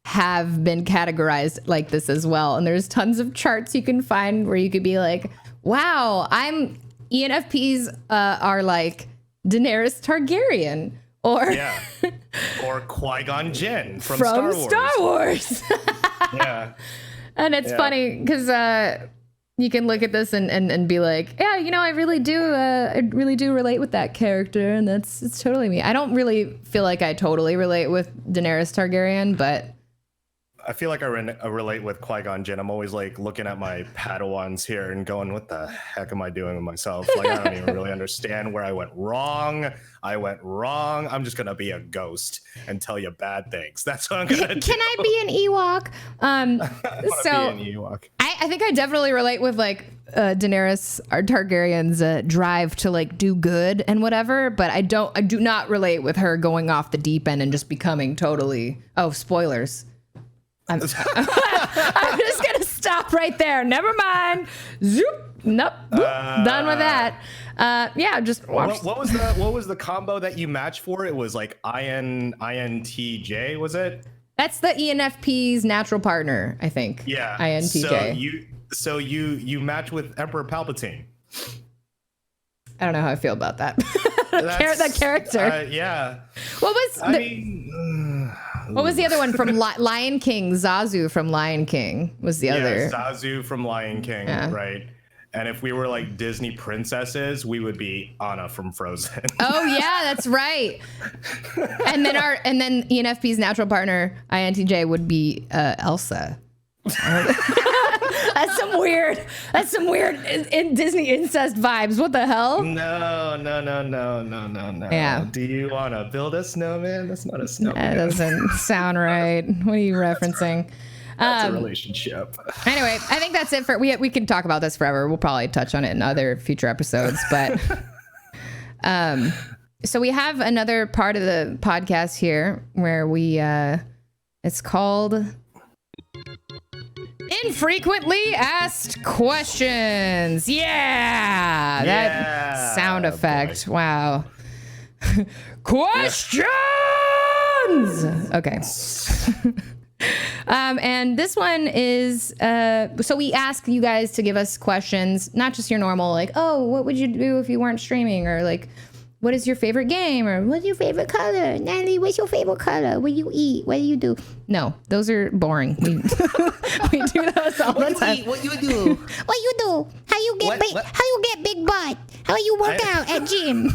Speaker 1: have been categorized like this as well. And there's tons of charts you can find where you could be like, wow, ENFPs are like Daenerys Targaryen or
Speaker 2: or Qui-Gon Jinn from Star Wars.
Speaker 1: Star Wars. And it's funny because you can look at this and be like, yeah, I really do relate with that character, and it's totally me. I don't really feel like I totally relate with Daenerys Targaryen, but
Speaker 2: I feel like I relate with Qui-Gon Jinn. I'm always like looking at my Padawans here and going, what the heck am I doing with myself? Like, I don't even really understand where I went wrong. I'm just going to be a ghost and tell you bad things. That's what I'm going to do.
Speaker 1: Can I be an Ewok?
Speaker 2: So be an Ewok.
Speaker 1: I think I definitely relate with like Daenerys Targaryen's drive to like do good and whatever, but I do not relate with her going off the deep end and just becoming totally, spoilers. I'm just gonna stop right there. Never mind. Zoop. Nope. Boop. Done with that. Just watch.
Speaker 2: What was the combo that you matched for? It was like INTJ, was it?
Speaker 1: That's the ENFP's natural partner, I think.
Speaker 2: Yeah.
Speaker 1: INTJ.
Speaker 2: So you match with Emperor Palpatine.
Speaker 1: I don't know how I feel about that. That character.
Speaker 2: Yeah.
Speaker 1: What was the other one from Lion King? Zazu from Lion King was the other.
Speaker 2: Zazu from Lion King, right? And if we were like Disney princesses, we would be Anna from Frozen.
Speaker 1: Oh yeah, that's right. And then ENFP's natural partner INTJ would be Elsa. That's some weird in Disney incest vibes. What the hell?
Speaker 2: No.
Speaker 1: Yeah.
Speaker 2: Do you want to build a snowman? That's not a snowman.
Speaker 1: That doesn't sound right. What are you referencing?
Speaker 2: That's a relationship.
Speaker 1: Anyway, I think that's it for we can talk about this forever. We'll probably touch on it in other future episodes, but so we have another part of the podcast here where we it's called Infrequently Asked Questions. Yeah, that sound effect. Boy. Wow. Questions. Okay. And this one is so we ask you guys to give us questions, not just your normal like, oh, what would you do if you weren't streaming, or like, what is your favorite game, or what's your favorite color? Natalie, what's your favorite color? What do you eat? What do you do? No, those are boring. We do those all the time.
Speaker 3: What you do?
Speaker 1: What you do? How you get big? How you get big butt? How you work out at gym?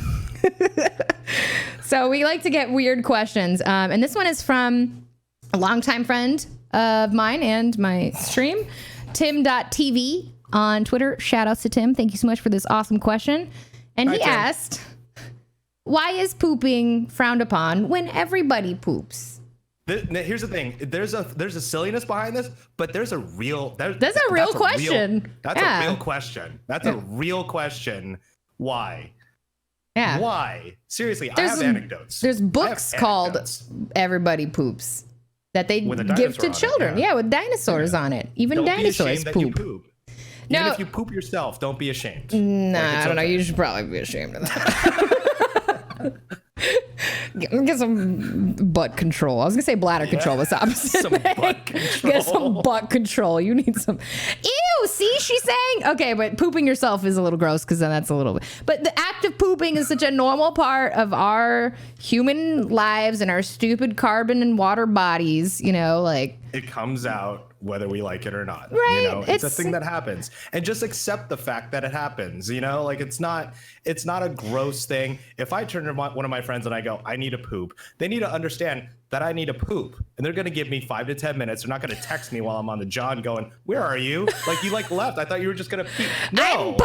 Speaker 1: So we like to get weird questions, and this one is from a longtime friend of mine and my stream, Tim.tv on Twitter. Shout outs to Tim. Thank you so much for this awesome question. And he asked, why is pooping frowned upon when everybody poops?
Speaker 2: Here's the thing. There's a silliness behind this, but there's a real
Speaker 1: that's a real question.
Speaker 2: That's a real question. That's a real question. Why?
Speaker 1: Yeah.
Speaker 2: Why? Seriously, I have anecdotes.
Speaker 1: There's books called Everybody Poops that they give to children. Yeah, with dinosaurs on it. Even dinosaurs poop.
Speaker 2: Even if you poop yourself, don't be ashamed.
Speaker 1: Nah, I don't know. You should probably be ashamed of that. Get some butt control. I was gonna say bladder control. What's the opposite?
Speaker 2: Some butt control.
Speaker 1: Get some butt control. You need some. Ew. See, she's saying okay, but pooping yourself is a little gross because then that's a little bit. But the act of pooping is such a normal part of our human lives and our stupid carbon and water bodies. Like
Speaker 2: it comes out whether we like it or not.
Speaker 1: Right.
Speaker 2: It's a thing that happens, and just accept the fact that it happens. Like it's not a gross thing. If I turn to one of my friends and I go, I need to poop, they need to understand that I need to poop, and they're going to give me 5 to 10 minutes. They're not going to text me while I'm on the John going, where are you? Like you left. I thought you were just going to pee. No,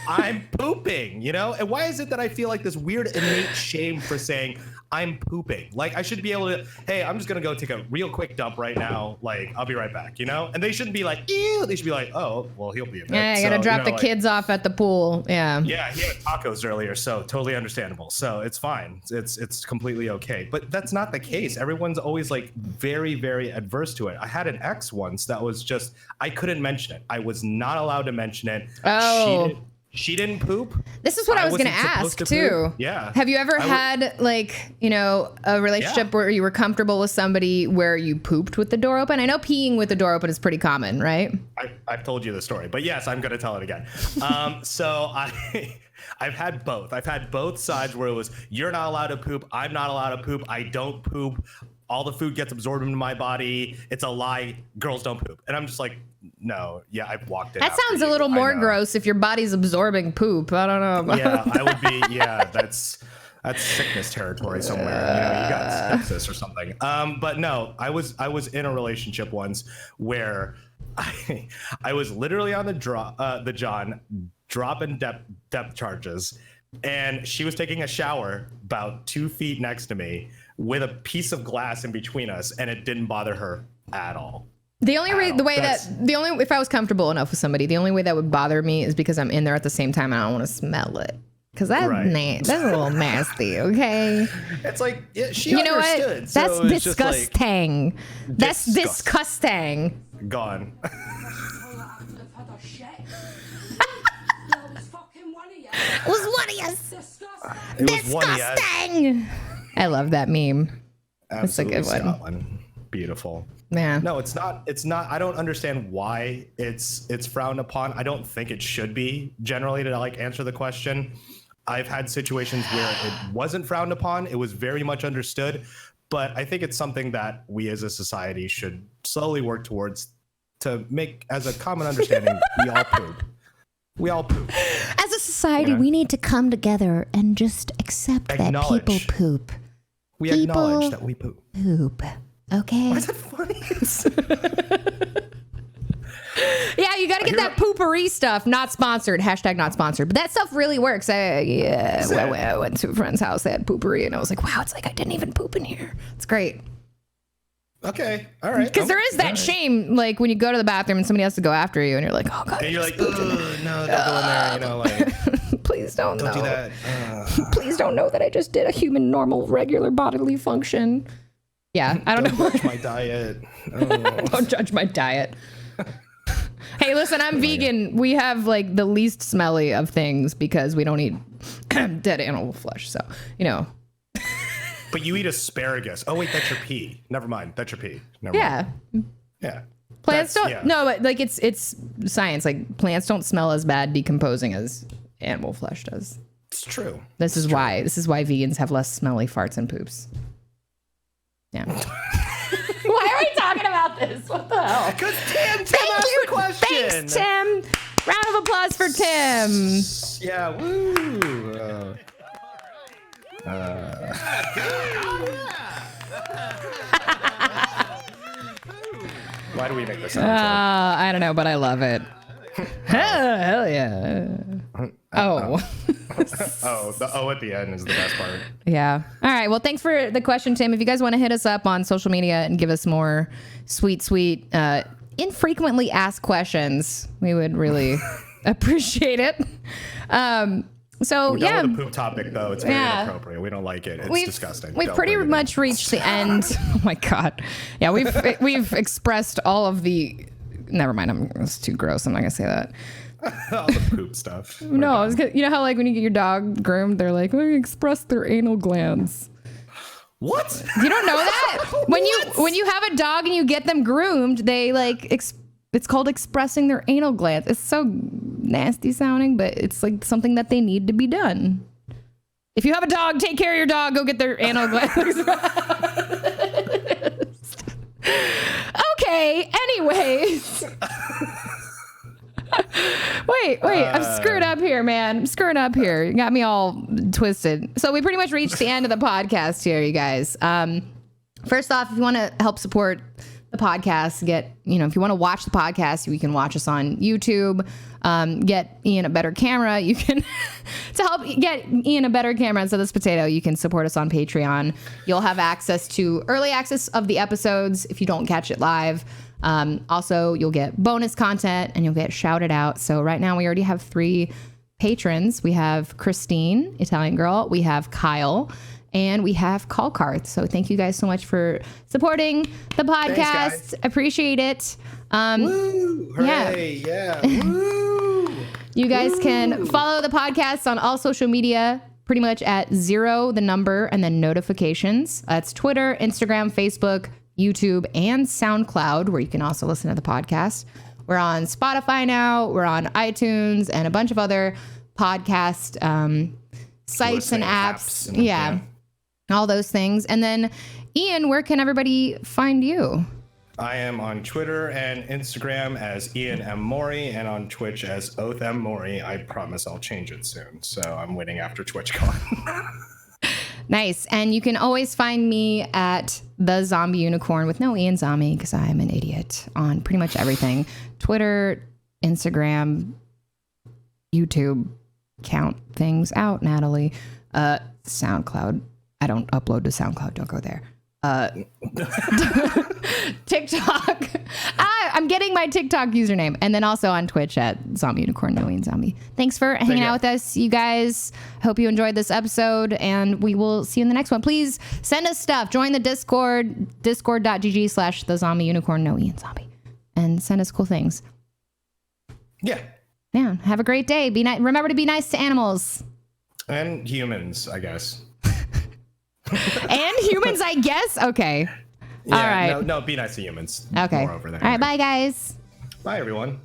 Speaker 2: I'm pooping, and why is it that I feel like this weird innate shame for saying I'm pooping? Like I should be able to, hey, I'm just going to go take a real quick dump right now. Like I'll be right back, and they shouldn't be like, ew. They should be like, oh, well, he'll be a bit.
Speaker 1: Yeah, I got to drop the kids off at the pool. Yeah.
Speaker 2: Yeah, he had tacos earlier, so totally understandable. So it's fine. It's completely okay. But that's not the case. Everyone's always like very, very adverse to it. I had an ex once that was just, I couldn't mention it. I was not allowed to mention it.
Speaker 1: Oh.
Speaker 2: She didn't poop.
Speaker 1: This is what I was going to ask too.
Speaker 2: Yeah.
Speaker 1: Have you ever had a relationship where you were comfortable with somebody where you pooped with the door open? I know peeing with the door open is pretty common, right?
Speaker 2: I've told you the story, but yes, I'm going to tell it again. So I've had both. I've had both sides where it was, you're not allowed to poop. I'm not allowed to poop. I don't poop. all the food gets absorbed into my body. It's a lie. Girls don't poop. And I'm just like, no, yeah, I've walked it.
Speaker 1: That sounds a little more gross if your body's absorbing poop. I don't know.
Speaker 2: Yeah, I would be. Yeah, that's sickness territory somewhere. You got sepsis or something. But no, I was in a relationship once where I was literally on the John dropping depth charges, and she was taking a shower about 2 feet next to me with a piece of glass in between us, and it didn't bother her at all.
Speaker 1: If I was comfortable enough with somebody, the only way that would bother me is because I'm in there at the same time and I don't want to smell it. Because that's a little nasty, okay?
Speaker 2: It's like, she understood.
Speaker 1: What? That's disgusting. That's disgusting.
Speaker 2: Gone.
Speaker 1: It was one of us. Disgusting. I love that meme.
Speaker 2: Absolutely,
Speaker 1: it's a good
Speaker 2: one. Beautiful.
Speaker 1: Yeah.
Speaker 2: No, it's not. I don't understand why it's frowned upon. I don't think it should be generally to like answer the question. I've had situations where it wasn't frowned upon. It was very much understood, but I think it's something that we as a society should slowly work towards to make as a common understanding. We all poop. We all poop.
Speaker 1: As a society, we need to come together and just accept that people poop.
Speaker 2: We acknowledge that we poop.
Speaker 1: Okay.
Speaker 2: Why is that funny?
Speaker 1: Yeah, you got to get that poopery stuff. Not sponsored. # not sponsored. But that stuff really works. I went to a friend's house. They had poopery, and I was like, wow, it's like I didn't even poop in here. It's great.
Speaker 2: Okay. All right.
Speaker 1: Because there is that shame, like when you go to the bathroom and somebody has to go after you, and you're like, oh god.
Speaker 2: And you're like, no, don't go in there.
Speaker 1: Please don't
Speaker 2: do that.
Speaker 1: Please don't know that I just did a human, normal, regular bodily function. Yeah, I don't know.
Speaker 2: Don't judge my diet.
Speaker 1: Don't judge my diet. Hey, listen, I'm vegan. We have like the least smelly of things because we don't eat dead animal flesh. So,
Speaker 2: But you eat asparagus. Oh, wait, that's your pee. Never mind. That's your pee. Never mind. Yeah.
Speaker 1: Plants don't. No, but like it's science. Like plants don't smell as bad decomposing as animal flesh does.
Speaker 2: It's true.
Speaker 1: This is why vegans have less smelly farts and poops. Yeah. Why are we talking about this? What the hell?
Speaker 2: Because Tim asked the question.
Speaker 1: Thanks, Tim. Round of applause for Tim.
Speaker 2: Yeah. Woo. Why do we make this?
Speaker 1: I don't know, but I love it. Hell yeah. Oh.
Speaker 2: The O at the end is the best part.
Speaker 1: Yeah. All right. Well, thanks for the question, Tim. If you guys want to hit us up on social media and give us more sweet, infrequently asked questions, we would really appreciate it. So
Speaker 2: we're done with the poop topic, though. It's very inappropriate. We don't like it. It's disgusting.
Speaker 1: We've pretty much reached the end. Oh my god. Yeah, we've expressed all of the. Never mind. It's too gross. I'm not gonna say that.
Speaker 2: All the poop stuff.
Speaker 1: No, you know how like when you get your dog groomed, they're like, express their anal glands.
Speaker 2: What?
Speaker 1: You don't know that? When you have a dog and you get them groomed, they like it's called expressing their anal glands. It's so nasty sounding, but it's like something that they need to be done. If you have a dog, take care of your dog. Go get their anal glands. Okay. Anyways. Wait, I'm screwed up here, man. I'm screwing up here. You got me all twisted. So we pretty much reached the end of the podcast here, you guys. First off, if you want to help support the podcast, if you want to watch the podcast, you can watch us on YouTube. Get Ian a better camera. You can, to help get Ian a better camera instead of this potato, you can support us on Patreon. You'll have access to early access of the episodes if you don't catch it live. Also, you'll get bonus content and you'll get shouted out. So right now we already have 3 patrons. We have Christine, Italian girl. We have Kyle. And we have Kaulkarth. So thank you guys so much for supporting the podcast. Thanks, appreciate it.
Speaker 2: Woo! Hooray! Yeah. Woo!
Speaker 1: You guys can follow the podcast on all social media, pretty much at 0, the number, and then notifications. That's Twitter, Instagram, Facebook, YouTube, and SoundCloud, where you can also listen to the podcast. We're on Spotify now. We're on iTunes and a bunch of other podcast sites and apps. Yeah. all those things. And then, Ian, where can everybody find you?
Speaker 2: I am on Twitter and Instagram as IanMMori and on Twitch as OathMMori. I promise I'll change it soon. So I'm waiting after TwitchCon.
Speaker 1: Nice. And you can always find me at the ZombiUnicorn with no Ian Zombie because I'm an idiot on pretty much everything. Twitter, Instagram, YouTube. Count things out, Natalie. SoundCloud. I don't upload to SoundCloud. Don't go there. TikTok. I'm getting my TikTok username. And then also on Twitch at ZombiUnicorn, no Ian Zombie. Thanks for hanging out with us, you guys. Hope you enjoyed this episode, and we will see you in the next one. Please send us stuff. Join the Discord, discord.gg/the ZombiUnicorn, no Ian Zombie. And send us cool things.
Speaker 2: Yeah.
Speaker 1: Yeah. Have a great day. Be nice. Remember to be nice to animals.
Speaker 2: And humans, I guess.
Speaker 1: And humans, I guess? Okay.
Speaker 2: Yeah,
Speaker 1: all right.
Speaker 2: No, be nice to humans.
Speaker 1: Okay.
Speaker 2: More over there.
Speaker 1: All right. Bye, guys.
Speaker 2: Bye, everyone.